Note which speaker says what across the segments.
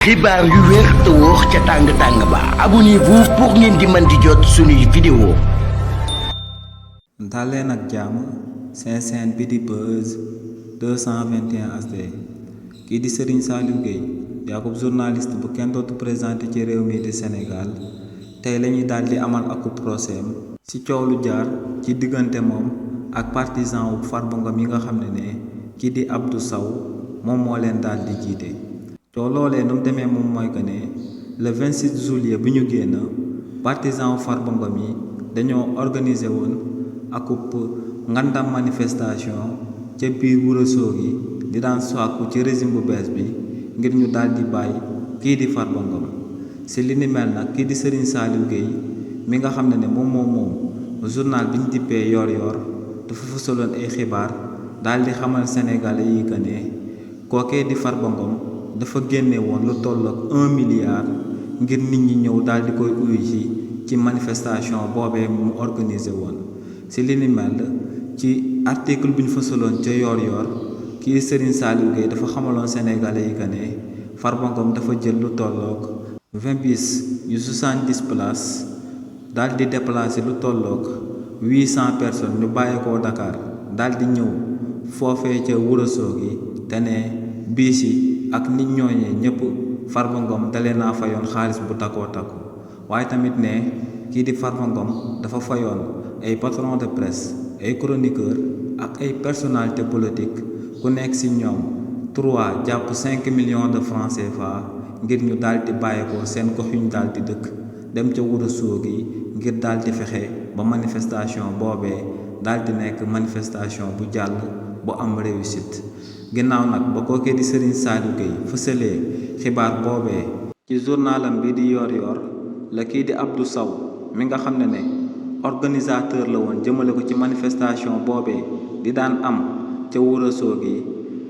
Speaker 1: xibaar yu wér te wóor ca tàng-tàng ba abonnez-vous pour ngeen di mën di jot suñuy vidéo.
Speaker 2: daleen ak jàmm seen chaîne bi di Buzz 221 HD kii di Serigne Saliou Gueye yaakub journaliste bu kenn dootu présenté ci réew mi di Sénégal tey lañuy daal di amal aku procès am ci coow lu jaar ci diggante moom ak partisan wu Farba Ngom yi nga xam ne kii di Abdou Sow moom moo leen daal di jiite. coow loolee nu mu demee moom mooy que ne le 26 juillet bi ñu génn partisan wu Farba Ngom yi dañoo organiser woon akub ngandam manifestation ca biir Ourossogui di daan sàkku ci régime bu bees bi ngir ñu daal di bàyyi kii di Farba Ngom si li ni mel nag kii di Serigne Saliou Gueye mi nga xam ne moom journal bi ñu dippee yor-yor dafa fësaloon ay xibaar daal di xamal sénégalais yi que ne kookee di Farba Ngom dafa génne woon lu toll ak 1 milliard ngir nit ñi ñëw daal di koy uyu ci manifestation boobee mu organisé woon si li ni mel ci article bi ñu fësaloon ca yor-yor kii Serigne Saliou Gueye dafa xamaloon sénégalais yi que ne Farba Ngom dafa jël lu tollook 20 bis yu 70 places daal di déplacé lu tollook 800 personnes ñu bàyyeekoo Dakar daal di ñëw foofee ca Ourossogui te ne biis yi ak nit ñooñee ñëpp Farba Ngom dalee naa fayoon xaalis bu takkoo takku waaye tamit ne kii di Farba Ngom dafa fayoon ay patron de presse ay chroniqueur ak ay personnalité politique ku nekk ci ñoom 3 jàpp 5 millions de francs CFA ngir ñu daal di bàyyeekoo seen gox yu ñu daal di dëkk dem ca Ourossogui ngir daal di fexe ba manifestation boobee daal di nekk manifestation bu jàll bu am réussite. ginnaaw nag ba kookee di Serigne Saliou Gueye fësalee xibaar boobee ci journalam bi di yor-yor la kii di Abdou Sow mi nga xam ne organisateur la woon jëmale ko ci manifestation boobee di daan am ca Ourossogui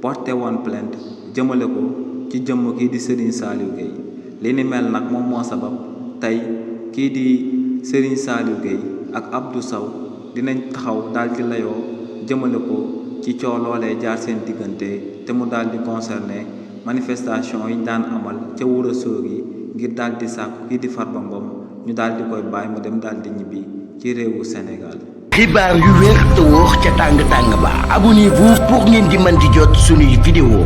Speaker 2: porté woon plainte jëmale ko ci jëmm kii di Serigne Saliou Gueye li ni mel nag moom moo sabab tey kii di Serigne Saliou Gueye ak Abdou Sow dinañ taxaw daal di layoo jëmale ko ci coow loolee jaar seen diggante te mu daal di concerné manifestation yi daan amal ca Ourossogui ngir daal di sàkku kii di Farba Ngom ñu daal di koy bàyyi mu dem daal di ñibbi ci réewu Sénégal.
Speaker 1: xibaar yu wér te wóor ca tàng-tàng ba abonnez-vous pour ngeen di mën di jot suñuy vidéo.